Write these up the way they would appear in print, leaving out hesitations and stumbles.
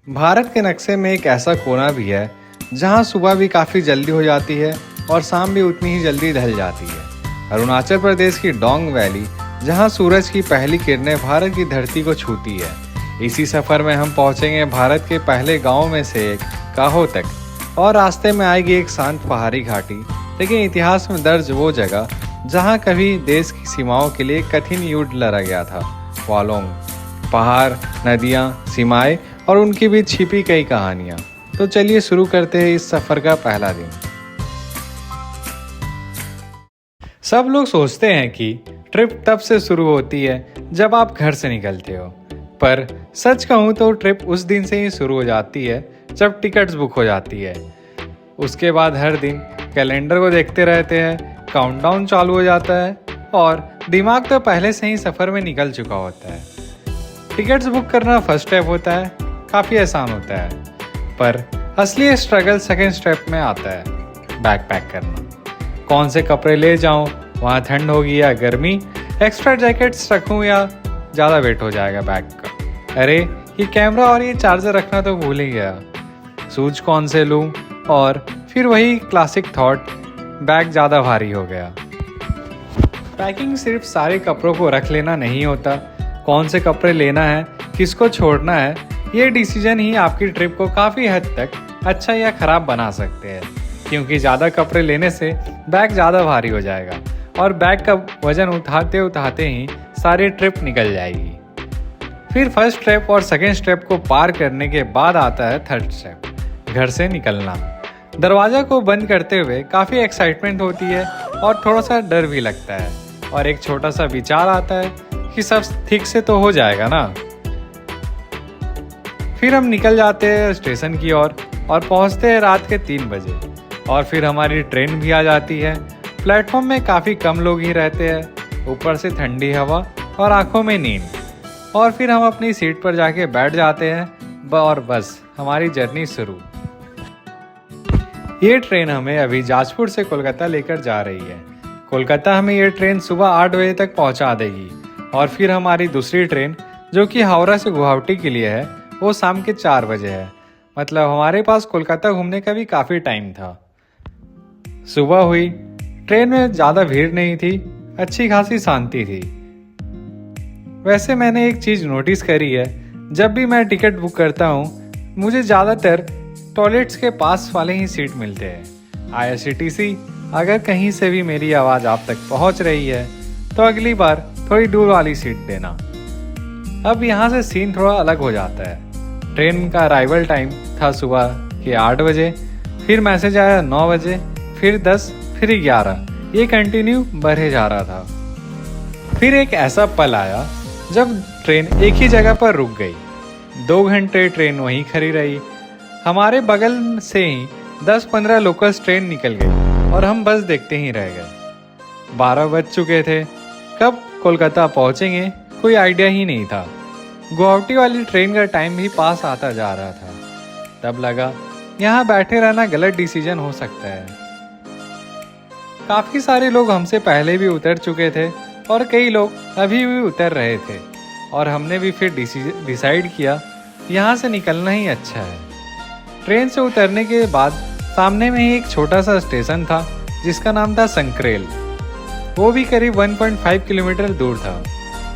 भारत के नक्शे में एक ऐसा कोना भी है जहां सुबह भी काफ़ी जल्दी हो जाती है और शाम भी उतनी ही जल्दी ढल जाती है। अरुणाचल प्रदेश की डोंग वैली, जहां सूरज की पहली किरणें भारत की धरती को छूती है। इसी सफ़र में हम पहुंचेंगे भारत के पहले गांव में से एक काहो तक, और रास्ते में आएगी एक शांत पहाड़ी घाटी, लेकिन इतिहास में दर्ज वो जगह जहां कभी देश की सीमाओं के लिए कठिन युद्ध लड़ा गया था। वालोंग, पहाड़, नदियाँ, सीमाएं और उनके बीच छिपी कई कहानियां। तो चलिए शुरू करते हैं इस सफर का पहला दिन। सब लोग सोचते हैं कि ट्रिप तब से शुरू होती है जब आप घर से निकलते हो, पर सच कहूँ तो ट्रिप उस दिन से ही शुरू हो जाती है जब टिकट्स बुक हो जाती है। उसके बाद हर दिन कैलेंडर को देखते रहते हैं, काउंटडाउन चालू हो जाता है और दिमाग तो पहले से ही सफ़र में निकल चुका होता है। टिकट्स बुक करना फर्स्ट स्टेप होता है, काफ़ी आसान होता है, पर असली स्ट्रगल सेकेंड स्टेप में आता है, बैग पैक करना। कौन से कपड़े ले जाऊं, वहाँ ठंड होगी या गर्मी, एक्स्ट्रा जैकेट्स रखूं या ज़्यादा वेट हो जाएगा बैग का। अरे ये कैमरा और ये चार्जर रखना तो भूल ही गया। शूज कौन से लूं, और फिर वही क्लासिक थॉट, बैग ज़्यादा भारी हो गया। पैकिंग सिर्फ सारे कपड़ों को रख लेना नहीं होता। कौन से कपड़े लेना है, किसको छोड़ना है, ये डिसीजन ही आपकी ट्रिप को काफ़ी हद तक अच्छा या ख़राब बना सकते हैं। क्योंकि ज़्यादा कपड़े लेने से बैग ज़्यादा भारी हो जाएगा और बैग का वज़न उठाते उठाते ही सारी ट्रिप निकल जाएगी। फिर फर्स्ट स्टेप और सेकेंड स्टेप को पार करने के बाद आता है थर्ड स्टेप, घर से निकलना। दरवाज़ा को बंद करते हुए काफ़ी एक्साइटमेंट होती है और थोड़ा सा डर भी लगता है, और एक छोटा सा विचार आता है कि सब ठीक से तो हो जाएगा ना। फिर हम निकल जाते हैं स्टेशन की ओर और पहुंचते हैं रात के 3 बजे, और फिर हमारी ट्रेन भी आ जाती है। प्लेटफॉर्म में काफ़ी कम लोग ही रहते हैं, ऊपर से ठंडी हवा और आंखों में नींद, और फिर हम अपनी सीट पर जाके बैठ जाते हैं और बस हमारी जर्नी शुरू। ये ट्रेन हमें अभी जाजपुर से कोलकाता लेकर जा रही है। कोलकाता हमें ये ट्रेन सुबह 8 बजे तक पहुंचा देगी, और फिर हमारी दूसरी ट्रेन जो कि हावड़ा से गुवाहाटी के लिए है, वो शाम के 4 बजे है। मतलब हमारे पास कोलकाता घूमने का भी काफ़ी टाइम था। सुबह हुई, ट्रेन में ज़्यादा भीड़ नहीं थी, अच्छी खासी शांति थी। वैसे मैंने एक चीज़ नोटिस करी है, जब भी मैं टिकट बुक करता हूँ मुझे ज़्यादातर टॉयलेट्स के पास वाले ही सीट मिलते हैं। IRCTC, अगर कहीं से भी मेरी आवाज़ आप तक पहुँच रही है तो अगली बार थोड़ी दूर वाली सीट देना। अब यहाँ से सीन थोड़ा अलग हो जाता है। ट्रेन का अराइवल टाइम था सुबह के 8 बजे, फिर मैसेज आया 9 बजे, फिर 10, फिर 11, ये कंटिन्यू बढ़े जा रहा था। फिर एक ऐसा पल आया जब ट्रेन एक ही जगह पर रुक गई। 2 घंटे ट्रेन वहीं खड़ी रही। हमारे बगल से ही 10-15 लोकल्स ट्रेन निकल गई और हम बस देखते ही रह गए। 12 बज चुके थे, कब कोलकाता पहुंचेंगे कोई आइडिया ही नहीं था। गुवाहाटी वाली ट्रेन का टाइम भी पास आता जा रहा था। तब लगा यहाँ बैठे रहना गलत डिसीजन हो सकता है। काफ़ी सारे लोग हमसे पहले भी उतर चुके थे और कई लोग अभी भी उतर रहे थे, और हमने भी फिर डिसाइड किया यहाँ से निकलना ही अच्छा है। ट्रेन से उतरने के बाद सामने में ही एक छोटा सा स्टेशन था जिसका नाम था संक्रेल। वो भी करीब 1.5 किलोमीटर दूर था,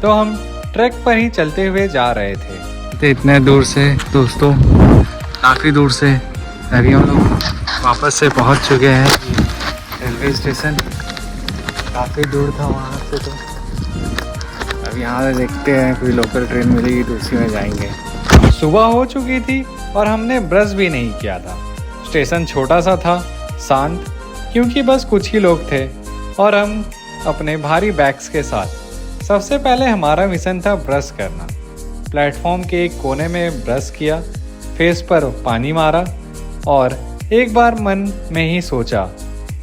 तो हम ट्रैक पर ही चलते हुए जा रहे थे। तो इतने दूर से दोस्तों, काफ़ी दूर से अभी हम लोग वापस से पहुंच चुके हैं रेलवे स्टेशन। काफ़ी दूर था वहाँ से, तो अब यहाँ से देखते हैं कोई लोकल ट्रेन मिलेगी तो उसी में जाएंगे। सुबह हो चुकी थी और हमने ब्रश भी नहीं किया था। स्टेशन छोटा सा था, शांत, क्योंकि बस कुछ ही लोग थे और हम अपने भारी बैग्स के साथ। सबसे पहले हमारा मिशन था ब्रश करना। प्लेटफॉर्म के एक कोने में ब्रश किया, फेस पर पानी मारा और एक बार मन में ही सोचा,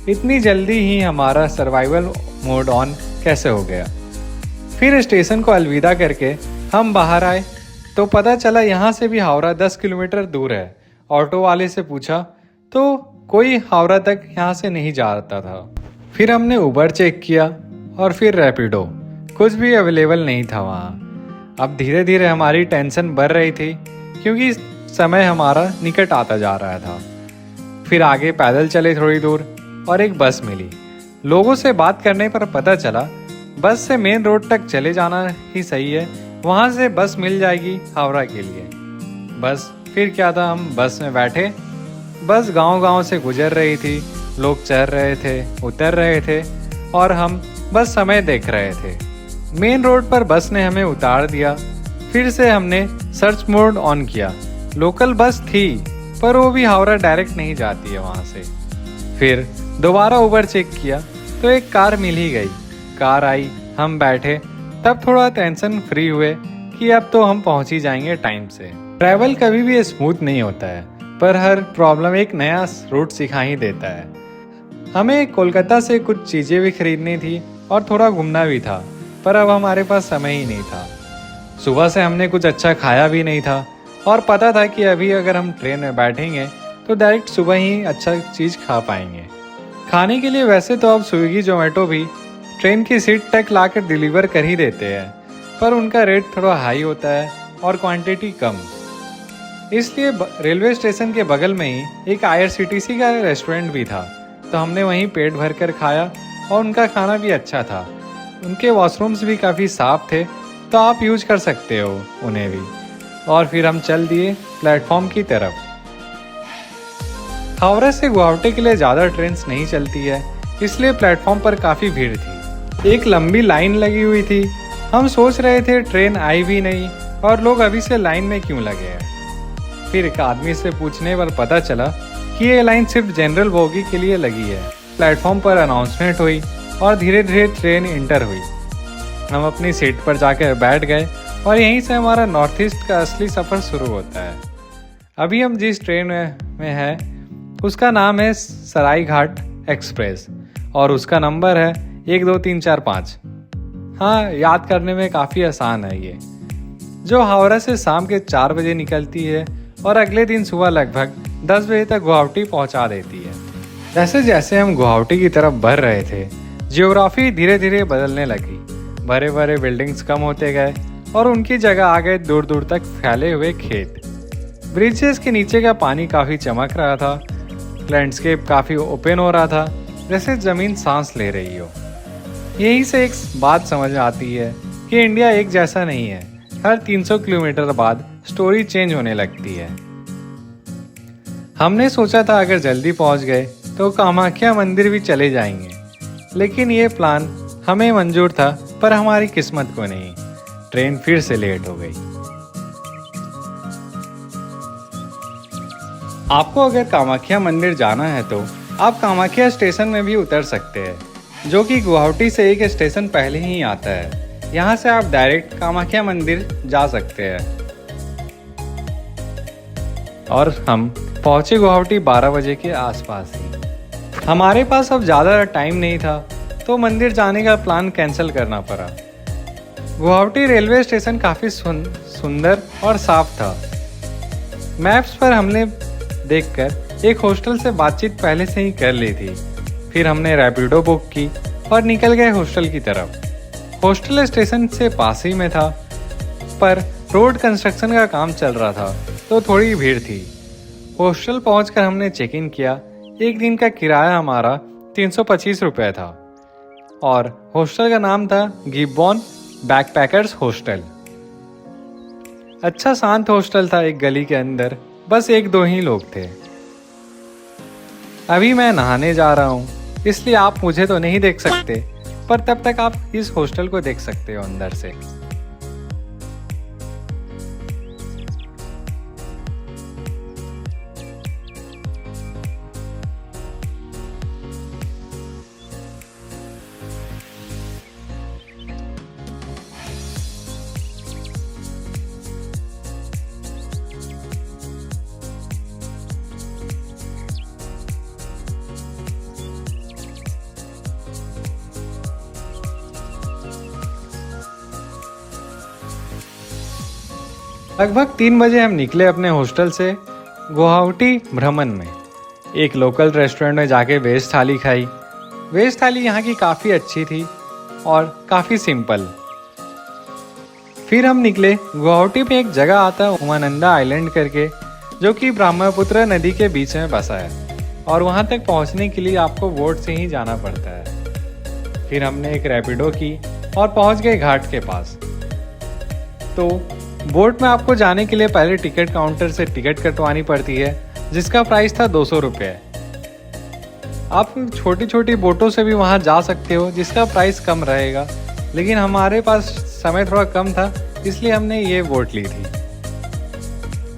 इतनी जल्दी ही हमारा सर्वाइवल मोड ऑन कैसे हो गया। फिर स्टेशन को अलविदा करके हम बाहर आए तो पता चला यहाँ से भी हावड़ा 10 किलोमीटर दूर है। ऑटो वाले से पूछा तो कोई हावड़ा तक यहाँ से नहीं जाता था। फिर हमने उबर चेक किया और फिर रैपिडो, कुछ भी अवेलेबल नहीं था वहाँ। अब धीरे धीरे हमारी टेंशन बढ़ रही थी क्योंकि समय हमारा निकट आता जा रहा था। फिर आगे पैदल चले थोड़ी दूर और एक बस मिली। लोगों से बात करने पर पता चला बस से मेन रोड तक चले जाना ही सही है, वहाँ से बस मिल जाएगी हावड़ा के लिए। बस फिर क्या था, हम बस में बैठे। बस गांव-गांव से गुजर रही थी, लोग चढ़ रहे थे, उतर रहे थे और हम बस समय देख रहे थे। मेन रोड पर बस ने हमें उतार दिया। फिर से हमने सर्च मोड ऑन किया। लोकल बस थी पर वो भी हावड़ा डायरेक्ट नहीं जाती है वहाँ से। फिर दोबारा ऊबर चेक किया तो एक कार मिल ही गई। कार आई, हम बैठे, तब थोड़ा टेंशन फ्री हुए कि अब तो हम पहुंच ही जाएंगे टाइम से। ट्रैवल कभी भी स्मूथ नहीं होता है, पर हर प्रॉब्लम एक नया रूट सिखा ही देता है। हमें कोलकाता से कुछ चीज़ें भी खरीदनी थी और थोड़ा घूमना भी था, पर अब हमारे पास समय ही नहीं था। सुबह से हमने कुछ अच्छा खाया भी नहीं था और पता था कि अभी अगर हम ट्रेन में बैठेंगे तो डायरेक्ट सुबह ही अच्छा चीज़ खा पाएंगे। खाने के लिए वैसे तो अब स्विगी जोमेटो भी ट्रेन की सीट तक लाकर डिलीवर कर ही देते हैं, पर उनका रेट थोड़ा हाई होता है और क्वांटिटी कम। इसलिए रेलवे स्टेशन के बगल में ही एक IRCTC का रेस्टोरेंट भी था, तो हमने वहीं पेट भर कर खाया और उनका खाना भी अच्छा था। उनके वॉशरूम्स भी काफ़ी साफ थे, तो आप यूज कर सकते हो उन्हें भी। और फिर हम चल दिए प्लेटफॉर्म की तरफ। हावड़ा से गुवाहाटी के लिए ज़्यादा ट्रेन्स नहीं चलती है, इसलिए प्लेटफॉर्म पर काफ़ी भीड़ थी। एक लंबी लाइन लगी हुई थी। हम सोच रहे थे ट्रेन आई भी नहीं और लोग अभी से लाइन में क्यों लगे हैं। फिर एक आदमी से पूछने पर पता चला कि ये लाइन सिर्फ जनरल बोगी के लिए लगी है। प्लेटफॉर्म पर अनाउंसमेंट हुई और धीरे धीरे ट्रेन इंटर हुई। हम अपनी सीट पर जाकर बैठ गए और यहीं से हमारा नॉर्थ ईस्ट का असली सफ़र शुरू होता है। अभी हम जिस ट्रेन में हैं उसका नाम है सरायघाट एक्सप्रेस और उसका नंबर है 12345। हाँ, याद करने में काफ़ी आसान है ये, जो हावड़ा से शाम के 4 बजे निकलती है और अगले दिन सुबह लगभग 10 बजे तक गुवाहाटी पहुंचा देती है। जैसे जैसे हम गुवाहाटी की तरफ बढ़ रहे थे, जियोग्राफी धीरे धीरे बदलने लगी। बड़े बड़े बिल्डिंग्स कम होते गए और उनकी जगह आ गए दूर दूर तक फैले हुए खेत। ब्रिजेस के नीचे का पानी काफ़ी चमक रहा था। लैंडस्केप काफ़ी ओपन हो रहा था, जैसे ज़मीन सांस ले रही हो। यहीं से एक बात समझ आती है कि इंडिया एक जैसा नहीं है। हर 300 किलोमीटर बाद स्टोरी चेंज होने लगती है। हमने सोचा था अगर जल्दी पहुंच गए तो कामाख्या मंदिर भी चले जाएंगे, लेकिन ये प्लान हमें मंजूर था पर हमारी किस्मत को नहीं। ट्रेन फिर से लेट हो गई। आपको अगर कामाख्या मंदिर जाना है तो आप कामाख्या स्टेशन में भी उतर सकते हैं, जो कि गुवाहाटी से एक स्टेशन पहले ही आता है। यहाँ से आप डायरेक्ट कामाख्या मंदिर जा सकते हैं। और हम पहुँचे गुवाहाटी 12 बजे के आसपास ही। हमारे पास अब ज़्यादा टाइम नहीं था, तो मंदिर जाने का प्लान कैंसिल करना पड़ा। गुवाहाटी रेलवे स्टेशन काफ़ी सुंदर और साफ था। मैप्स पर हमने देखकर एक हॉस्टल से बातचीत पहले से ही कर ली थी। फिर हमने रैपिडो बुक की और निकल गए हॉस्टल की तरफ। हॉस्टल स्टेशन से पास ही में था, पर रोड कंस्ट्रक्शन का काम चल रहा था तो थोड़ी भीड़ थी। हॉस्टल पहुंचकर हमने चेक इन किया। एक दिन का किराया हमारा 325 रुपये था और हॉस्टल का नाम था गिब्बॉन बैकपैकर्स हॉस्टल। अच्छा शांत हॉस्टल था, एक गली के अंदर बस 1-2 ही लोग थे। अभी मैं नहाने जा रहा हूँ, इसलिए आप मुझे तो नहीं देख सकते, पर तब तक आप इस हॉस्टल को देख सकते हो अंदर से। लगभग 3 बजे हम निकले अपने हॉस्टल से गुवाहाटी भ्रमण में। एक लोकल रेस्टोरेंट में जाके वेज थाली खाई। वेज थाली यहाँ की काफ़ी अच्छी थी और काफ़ी सिंपल। फिर हम निकले। गुवाहाटी में एक जगह आता है उमानंदा आइलैंड करके, जो कि ब्रह्मपुत्र नदी के बीच में बसा है और वहाँ तक पहुँचने के लिए आपको बोट से ही जाना पड़ता है। फिर हमने एक रैपिडो की और पहुँच गए घाट के पास। तो बोट में आपको जाने के लिए पहले टिकट काउंटर से टिकट कटवानी पड़ती है, जिसका प्राइस था 200 रुपये। आप छोटी छोटी बोटों से भी वहाँ जा सकते हो, जिसका प्राइस कम रहेगा, लेकिन हमारे पास समय थोड़ा कम था इसलिए हमने ये बोट ली थी।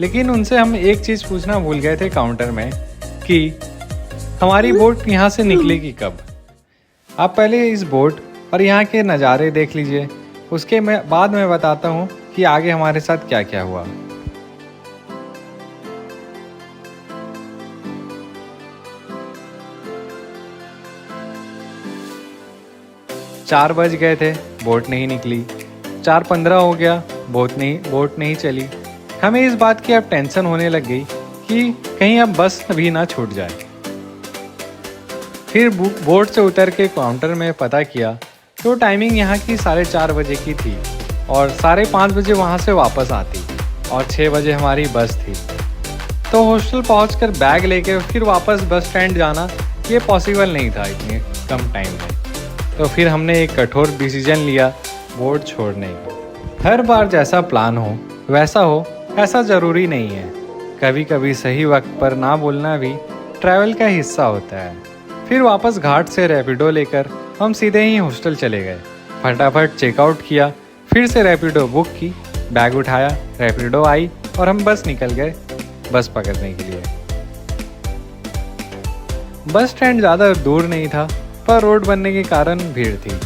लेकिन उनसे हम एक चीज़ पूछना भूल गए थे काउंटर में कि हमारी बोट यहाँ से निकलेगी कब। आप पहले इस बोट और यहाँ के नज़ारे देख लीजिए, उसके बाद मैं बताता हूँ कि आगे हमारे साथ क्या क्या हुआ। चार बज गए थे, बोट नहीं निकली। 4:15 हो गया, बोट नहीं चली। हमें इस बात की अब टेंशन होने लग गई कि कहीं अब बस भी ना छूट जाए। फिर बोट से उतर के काउंटर में पता किया तो टाइमिंग यहाँ की 4:30 बजे की थी और 5:30 बजे वहाँ से वापस आती और 6 बजे हमारी बस थी। तो हॉस्टल पहुँचकर बैग लेके फिर वापस बस स्टैंड जाना ये पॉसिबल नहीं था इतने कम टाइम में। तो फिर हमने एक कठोर डिसीजन लिया, बोट छोड़ने का। हर बार जैसा प्लान हो वैसा हो ऐसा ज़रूरी नहीं है। कभी कभी सही वक्त पर ना बोलना भी ट्रैवल का हिस्सा होता है। फिर वापस घाट से रैपिडो लेकर हम सीधे ही हॉस्टल चले गए। फटाफट चेकआउट किया, फिर से रैपिडो बुक की, बैग उठाया, रैपिडो आई और हम बस निकल गए बस पकड़ने के लिए। बस स्टैंड ज़्यादा दूर नहीं था, पर रोड बनने के कारण भीड़ थी।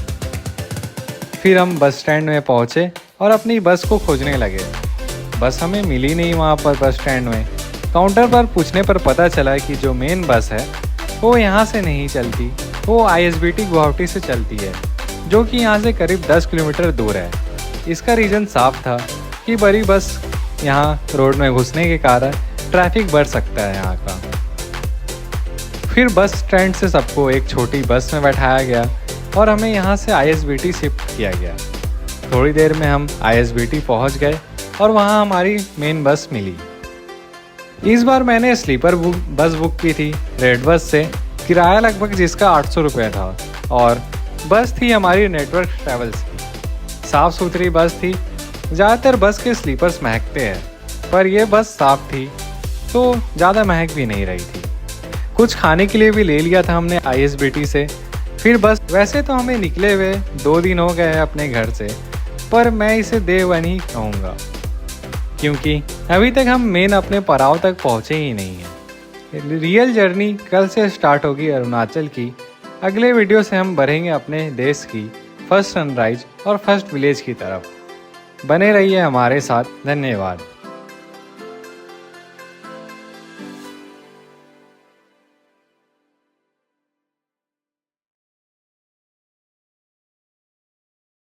फिर हम बस स्टैंड में पहुँचे और अपनी बस को खोजने लगे। बस हमें मिली नहीं वहाँ पर बस स्टैंड में। काउंटर पर पूछने पर पता चला कि जो मेन बस है वो यहाँ से नहीं चलती, वो ISBT गुवाहाटी से चलती है, जो कि यहाँ से करीब 10 किलोमीटर दूर है। इसका रीज़न साफ था कि बड़ी बस यहाँ रोड में घुसने के कारण ट्रैफिक बढ़ सकता है यहाँ का। फिर बस स्टैंड से सबको एक छोटी बस में बैठाया गया और हमें यहाँ से ISBT शिफ्ट किया गया। थोड़ी देर में हम ISBT पहुँच गए और वहाँ हमारी मेन बस मिली। इस बार मैंने स्लीपर बस बुक की थी रेड बस से, किराया लगभग जिसका 800 रुपये था और बस थी हमारी नेटवर्क ट्रैवल्स की। साफ़ सुथरी बस थी। ज़्यादातर बस के स्लीपर्स महकते हैं, पर यह बस साफ़ थी तो ज़्यादा महक भी नहीं रही थी। कुछ खाने के लिए भी ले लिया था हमने ISBT से। फिर बस वैसे तो हमें निकले हुए 2 दिन हो गए हैं अपने घर से, पर मैं इसे डे 1 ही कहूँगा क्योंकि अभी तक हम मेन अपने पड़ाव तक पहुँचे ही नहीं हैं। रियल जर्नी कल से स्टार्ट होगी अरुणाचल की। अगले वीडियो से हम बढ़ेंगे अपने देश की फर्स्ट सनराइज और फर्स्ट विलेज की तरफ। बने रहिए हमारे साथ। धन्यवाद।